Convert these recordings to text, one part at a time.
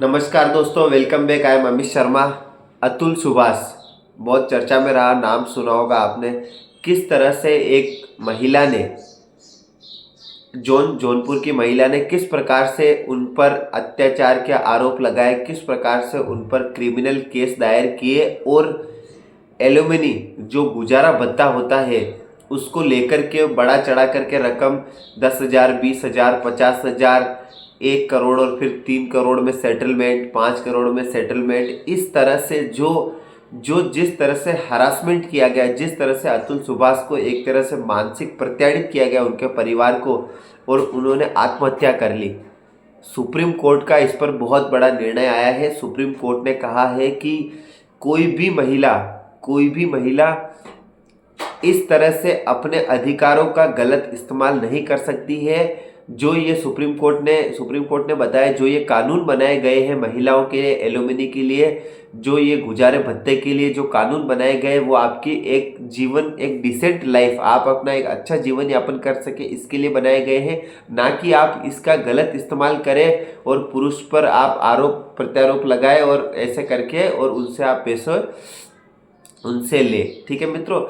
नमस्कार दोस्तों, welcome back. I am Amit Sharma. Atul Subhash बहुत चर्चा में रहा, नाम सुना होगा आपने। किस तरह से एक महिला ने जौनपुर की महिला ने किस प्रकार से उन पर अत्याचार के आरोप लगाए, किस प्रकार से उन पर क्रिमिनल केस दायर किए और एलुमनी जो गुजारा भत्ता होता है उसको लेकर के बड़ा चढ़ा करके रकम 10,000, 20,000, 50,000, 1 करोड़ और फिर 3 करोड़ में सेटलमेंट, 5 करोड़ में सेटलमेंट, इस तरह से जो जो जिस तरह से हरासमेंट किया गया, जिस तरह से अतुल सुभाष को एक तरह से मानसिक प्रताड़ित किया गया उनके परिवार को, और उन्होंने आत्महत्या कर ली। सुप्रीम कोर्ट का इस पर बहुत बड़ा निर्णय आया है। सुप्रीम कोर्ट ने कहा है कि कोई भी महिला इस तरह से अपने अधिकारों का गलत इस्तेमाल नहीं कर सकती है। जो ये सुप्रीम कोर्ट ने बताया, जो ये कानून बनाए गए हैं महिलाओं के एलुमनी के लिए, जो ये गुजारे भत्ते के लिए जो कानून बनाए गए, वो आपकी एक डिसेंट लाइफ, आप अपना एक अच्छा जीवन यापन कर सके, इसके लिए बनाए गए हैं। ना कि आप इसका गलत इस्तेमाल करें और पुरुष पर आप आरोप प्रत्यारोप लगाए और ऐसे करके और उनसे आप पैसे उनसे ले। ठीक है मित्रों,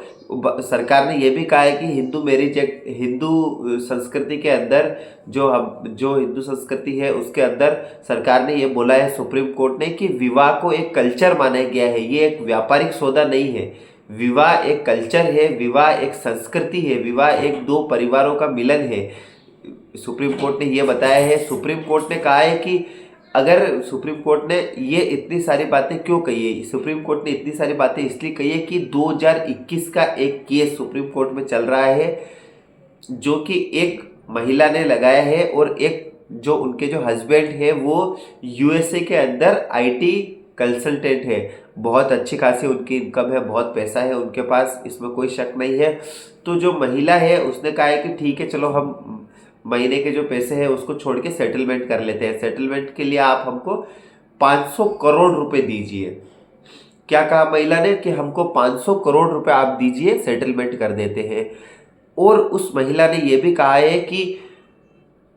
सरकार ने यह भी कहा है कि हिंदू मैरिज एक्ट, हिंदू संस्कृति के अंदर जो हिंदू संस्कृति है उसके अंदर सरकार ने यह बोला है, सुप्रीम कोर्ट ने, कि विवाह को एक कल्चर माना गया है। ये एक व्यापारिक सौदा नहीं है। विवाह एक कल्चर है, विवाह एक संस्कृति है, विवाह एक दो परिवारों का मिलन है। सुप्रीम कोर्ट ने यह बताया है। सुप्रीम कोर्ट ने कहा है कि अगर सुप्रीम कोर्ट ने ये इतनी सारी बातें क्यों कही है, सुप्रीम कोर्ट ने इतनी सारी बातें इसलिए कही है कि 2021 का एक केस सुप्रीम कोर्ट में चल रहा है जो कि एक महिला ने लगाया है, और एक जो उनके जो हस्बैंड है वो यूएसए के अंदर आईटी कंसल्टेंट है। बहुत अच्छी खासी उनकी इनकम है, बहुत पैसा है उनके पास, इसमें कोई शक नहीं है। तो जो महिला है उसने कहा है कि ठीक है, चलो हम महीने के जो पैसे हैं उसको छोड़ के सेटलमेंट कर लेते हैं। सेटलमेंट के लिए आप हमको 500 करोड़ रुपए दीजिए। क्या कहा महिला ने कि हमको 500 करोड़ रुपए आप दीजिए, सेटलमेंट कर देते हैं। और उस महिला ने यह भी कहा है कि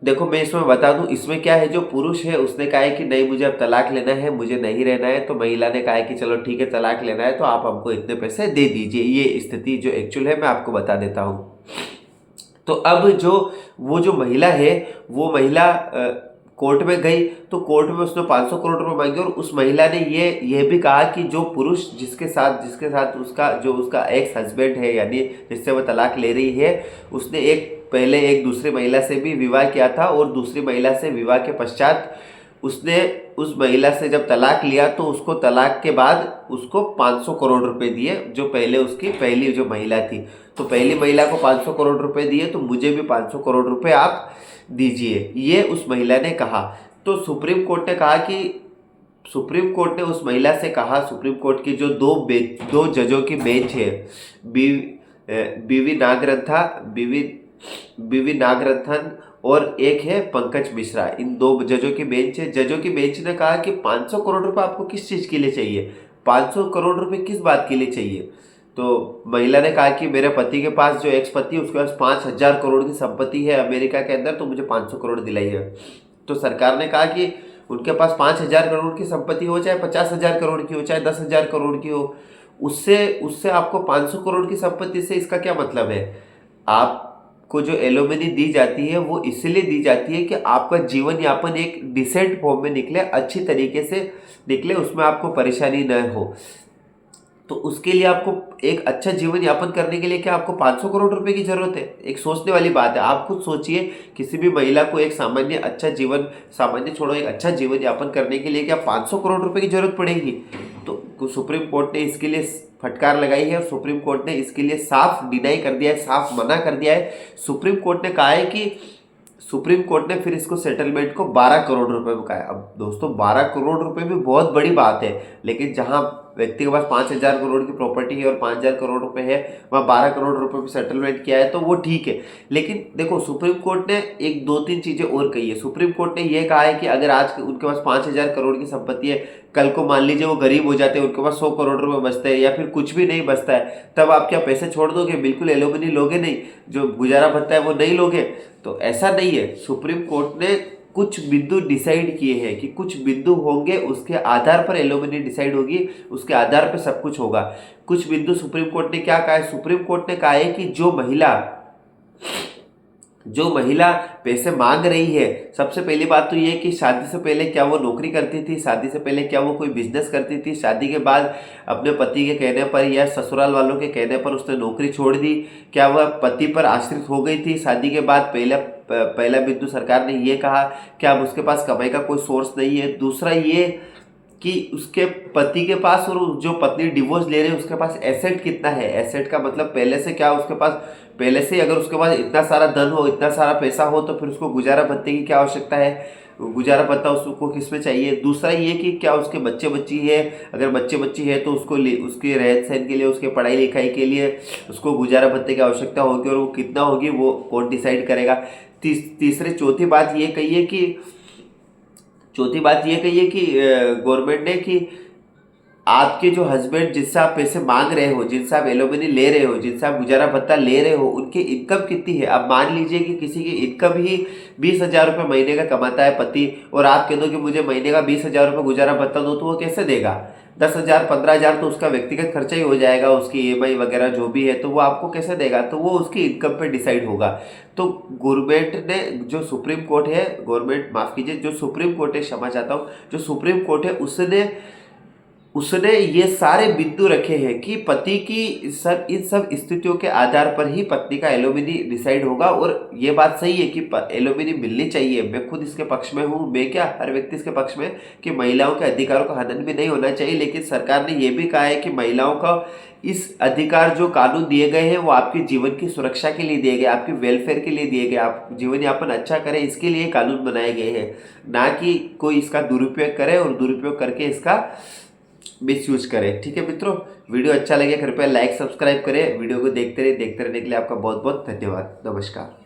देखो, मैं इसमें बता दूं, इसमें क्या है, जो पुरुष है उसने कहा है कि नहीं, मुझे अब तलाक लेना है, मुझे नहीं रहना है। तो महिला ने कहा है कि चलो ठीक है, तलाक लेना है तो आप हमको इतने पैसे दे दीजिए। ये स्थिति जो एक्चुअल है मैं आपको बता देता हूँ। तो अब जो महिला है, वो महिला कोर्ट में गई, तो कोर्ट में उसने 500 करोड़ रुपए मांगे। और उस महिला ने ये भी कहा कि जो पुरुष जिसके साथ उसका एक्स हस्बैंड है, यानी जिससे वो तलाक ले रही है, उसने पहले एक दूसरी महिला से भी विवाह किया था, और दूसरी महिला से विवाह के पश्चात उसने उस महिला से जब तलाक लिया तो उसको तलाक के बाद उसको 500 करोड़ रुपए दिए, जो पहले उसकी पहली जो महिला थी। तो पहली महिला को 500 करोड़ रुपए दिए, तो मुझे भी 500 करोड़ रुपए आप दीजिए, ये उस महिला ने कहा। तो सुप्रीम कोर्ट ने कहा कि सुप्रीम कोर्ट ने उस महिला से कहा, सुप्रीम कोर्ट की जो दो जजों की बेंच है, बीवी नागरथन और एक है पंकज मिश्रा, इन दो जजों की बेंच है। जजों की बेंच ने कहा कि 500 करोड़ रुपए आपको किस चीज़ के लिए चाहिए, 500 करोड़ रुपए किस बात के लिए चाहिए। तो महिला ने कहा कि मेरे पति के पास, जो एक्स पति, उसके पास 5,000 करोड़ की संपत्ति है अमेरिका के अंदर, तो मुझे 500 करोड़ दिलाइए। तो सरकार ने कहा कि उनके पास 5,000 करोड़ की संपत्ति हो, चाहे 50,000 करोड़ की हो, चाहे 10,000 करोड़ की हो, उससे आपको 500 करोड़ की संपत्ति से इसका क्या मतलब है। आपको जो एलुमनी दी जाती है वो इसलिए दी जाती है कि आपका जीवन यापन एक डिसेंट फॉर्म में निकले, अच्छी तरीके से निकले, उसमें आपको परेशानी न हो। तो उसके लिए आपको एक अच्छा जीवन यापन करने के लिए क्या आपको 500 करोड़ रुपए की जरूरत है। एक सोचने वाली बात है। आप खुद सोचिए, किसी भी महिला को एक सामान्य छोड़ो, एक अच्छा जीवन यापन करने के लिए क्या 500 करोड़ रुपए की जरूरत पड़ेगी। तो सुप्रीम कोर्ट ने इसके लिए फटकार लगाई है, और सुप्रीम कोर्ट ने इसके लिए साफ डिनाई कर दिया है, साफ मना कर दिया है। सुप्रीम कोर्ट ने कहा है कि सुप्रीम कोर्ट ने फिर इसको सेटलमेंट को 12 करोड़ रुपए में कहा है। अब दोस्तों, 12 करोड़ रुपए भी बहुत बड़ी बात है, लेकिन जहां व्यक्ति के पास 5,000 करोड़ की प्रॉपर्टी है और 5,000 करोड़ रुपए है, वहाँ 12 करोड़ रुपए में सेटलमेंट किया है, तो वो ठीक है। लेकिन देखो, सुप्रीम कोर्ट ने एक दो तीन चीजें और कही है। सुप्रीम कोर्ट ने यह कहा है कि अगर आज उनके पास 5,000 करोड़ की संपत्ति है, कल को मान लीजिए वो गरीब हो जाते हैं, उनके पास 100 करोड़ रुपए बचते हैं या फिर कुछ भी नहीं बचता है, तब आप क्या पैसे छोड़ दोगे? बिल्कुल एलुमनी लोगे नहीं, जो गुजारा भत्ता है वो नहीं लोगे। तो ऐसा नहीं है। सुप्रीम कोर्ट ने कुछ बिंदु डिसाइड किए हैं कि कुछ बिंदु होंगे, उसके आधार पर एलिमनी डिसाइड होगी, उसके आधार पर सब कुछ होगा। कुछ बिंदु सुप्रीम कोर्ट ने क्या कहा है? सुप्रीम कोर्ट ने कहा है कि जो महिला पैसे मांग रही है, सबसे पहली बात तो ये कि शादी से पहले क्या वो नौकरी करती थी, शादी से पहले क्या वो कोई बिजनेस करती थी, शादी के बाद अपने पति के कहने पर या ससुराल वालों के कहने पर उसने नौकरी छोड़ दी, क्या वह पति पर आश्रित हो गई थी शादी के बाद? पहला बिंदु सरकार ने ये कहा कि अब उसके पास कमाई का कोई सोर्स नहीं है। दूसरा ये कि उसके पति के पास और जो पत्नी डिवोर्स ले रहे हैं उसके पास एसेट कितना है। एसेट का मतलब पहले से क्या उसके पास, पहले से अगर उसके पास इतना सारा धन हो, इतना सारा पैसा हो, तो फिर उसको गुजारा भत्ते की क्या आवश्यकता है? गुजारा भत्ता उसको किस में चाहिए? दूसरा ये कि क्या उसके बच्चे बच्ची है, अगर बच्चे बच्ची है तो उसको उसके रहन सहन के लिए, उसके पढ़ाई लिखाई के लिए उसको गुजारा भत्ते की आवश्यकता होगी, और वो कितना होगी वो कौन डिसाइड करेगा? चौथी बात ये कही है कि गवर्नमेंट ने कि आपके जो हस्बैंड जिनसे आप पैसे मांग रहे हो, जिनसे आप एलिमनी ले रहे हो, जिनसे आप गुजारा भत्ता ले रहे हो, उनकी इनकम कितनी है? अब मान लीजिए कि किसी की इनकम ही 20,000 रुपये महीने का कमाता है पति, और आप कह दो कि मुझे महीने का 20,000 रुपये गुजारा भत्ता दो, तो वो कैसे देगा? 10,000 15,000 तो उसका व्यक्तिगत खर्चा ही हो जाएगा, उसकी EMI वगैरह जो भी है, तो वो आपको कैसे देगा? तो वो उसकी इनकम पे डिसाइड होगा। तो गवर्नमेंट ने, जो सुप्रीम कोर्ट है, गवर्नमेंट माफ कीजिए, जो सुप्रीम कोर्ट है, क्षमा चाहता हूँ, जो सुप्रीम कोर्ट है उसने ये सारे बिंदु रखे हैं कि पति की इन सब स्थितियों के आधार पर ही पत्नी का एलिमनी डिसाइड होगा। और ये बात सही है कि एलिमनी मिलनी चाहिए, मैं खुद इसके पक्ष में हूँ, मैं क्या, हर व्यक्ति इसके पक्ष में कि महिलाओं के अधिकारों का हनन भी नहीं होना चाहिए। लेकिन सरकार ने ये भी कहा है कि महिलाओं का इस अधिकार जो कानून दिए गए हैं वो आपके जीवन की सुरक्षा के लिए दिए गए, आपके वेलफेयर के लिए दिए गए, आप जीवन यापन अच्छा करें, इसके लिए कानून बनाए गए हैं, ना कि कोई इसका दुरुपयोग करे और दुरुपयोग करके इसका मिसयूज करें। ठीक है मित्रों, वीडियो अच्छा लगे कृपया लाइक सब्सक्राइब करें, वीडियो को देखते रहने के लिए आपका बहुत बहुत धन्यवाद। नमस्कार।